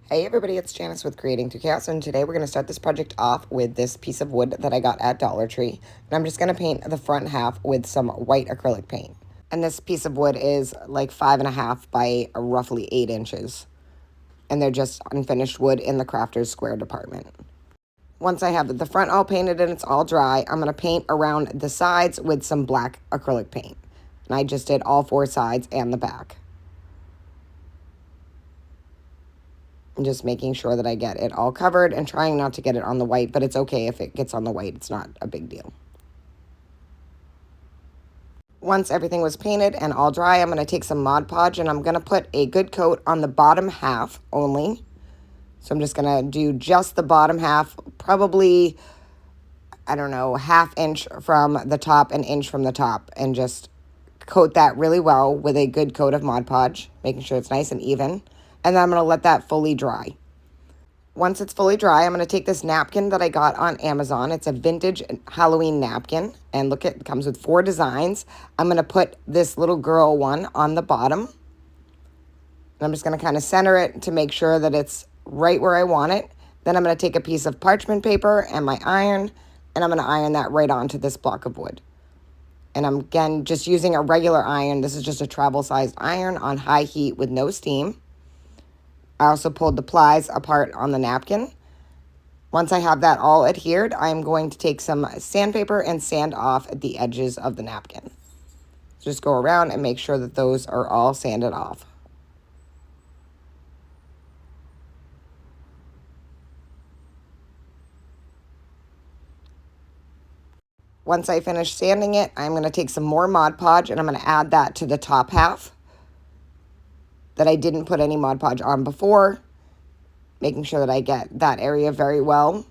Hey everybody, it's Janice with Creating Through Chaos, and today we're going to start this project off with this piece of wood that I got at Dollar Tree. And I'm just going to paint the front half with some white acrylic paint. And this piece of wood is like 5.5 by roughly 8 inches. And they're just unfinished wood in the Crafters Square department. Once I have the front all painted and it's all dry, I'm going to paint around the sides with some black acrylic paint. And I just did all 4 sides and the back. And just making sure that I get it all covered and trying not to get it on the white, but it's okay if it gets on the white. It's not a big deal. Once everything was painted and all dry, I'm going to take some Mod Podge and I'm going to put a good coat on the bottom half only. So I'm just going to do just the bottom half, probably, I don't know, 1/2 inch from the top, 1 inch from the top, and just coat that really well with a good coat of Mod Podge, making sure it's nice and even. And then I'm going to let that fully dry. Once it's fully dry, I'm going to take this napkin that I got on Amazon. It's a vintage Halloween napkin. And look, it comes with 4 designs. I'm going to put this little girl one on the bottom. And I'm just going to kind of center it to make sure that it's right where I want it. Then I'm going to take a piece of parchment paper and my iron, and I'm going to iron that right onto this block of wood. And I'm, again, just using a regular iron. This is just a travel-sized iron on high heat with no steam. I also pulled the plies apart on the napkin. Once I have that all adhered, I'm going to take some sandpaper and sand off the edges of the napkin. Just go around and make sure that those are all sanded off. Once I finish sanding it, I'm going to take some more Mod Podge and I'm going to add that to the top half that I didn't put any Mod Podge on before, making sure that I get that area very well.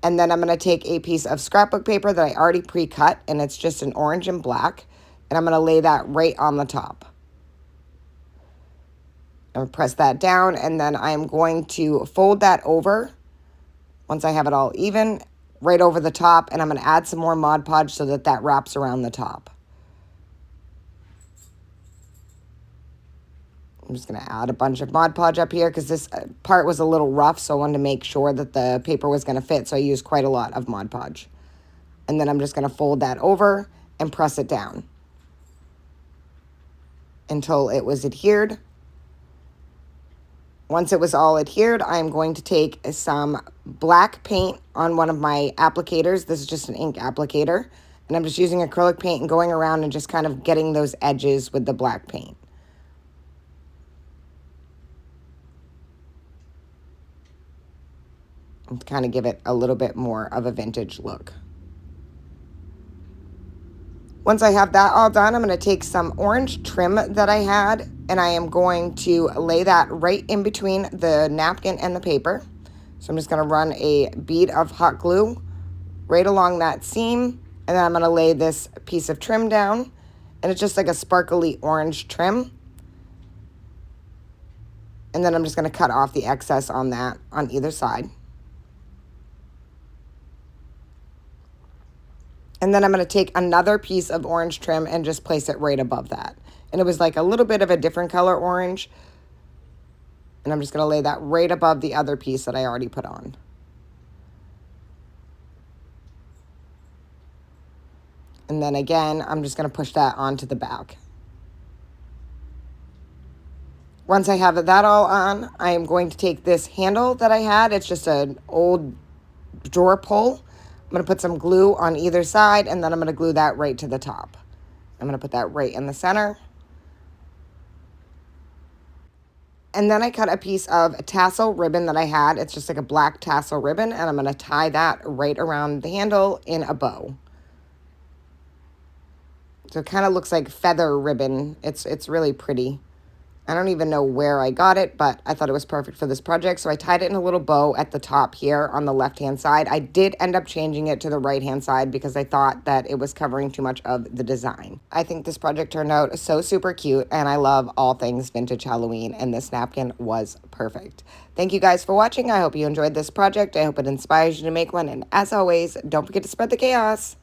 And then I'm going to take a piece of scrapbook paper that I already pre-cut, and it's just an orange and black, and I'm going to lay that right on the top. I'm going to press that down, and then I'm going to fold that over, once I have it all even, right over the top, and I'm going to add some more Mod Podge so that that wraps around the top. I'm just going to add a bunch of Mod Podge up here because this part was a little rough, so I wanted to make sure that the paper was going to fit, so I used quite a lot of Mod Podge. And then I'm just going to fold that over and press it down until it was adhered. Once it was all adhered, I'm going to take some black paint on one of my applicators. This is just an ink applicator. And I'm just using acrylic paint and going around and just kind of getting those edges with the black paint. And kind of give it a little bit more of a vintage look. Once I have that all done, I'm going to take some orange trim that I had, and I am going to lay that right in between the napkin and the paper. So I'm just going to run a bead of hot glue right along that seam, and then I'm going to lay this piece of trim down, and it's just like a sparkly orange trim. And then I'm just going to cut off the excess on that on either side. And then I'm going to take another piece of orange trim and just place it right above that. And it was like a little bit of a different color orange. And I'm just going to lay that right above the other piece that I already put on. And then again, I'm just going to push that onto the back. Once I have that all on, I am going to take this handle that I had. It's just an old drawer pull. I'm going to put some glue on either side, and then I'm going to glue that right to the top. I'm going to put that right in the center. And then I cut a piece of tassel ribbon that I had. It's just like a black tassel ribbon, and I'm going to tie that right around the handle in a bow. So it kind of looks like feather ribbon. It's really pretty. I don't even know where I got it, but I thought it was perfect for this project. So I tied it in a little bow at the top here on the left-hand side. I did end up changing it to the right-hand side because I thought that it was covering too much of the design. I think this project turned out so super cute, and I love all things vintage Halloween, and this napkin was perfect. Thank you guys for watching. I hope you enjoyed this project. I hope it inspires you to make one. And as always, don't forget to spread the chaos.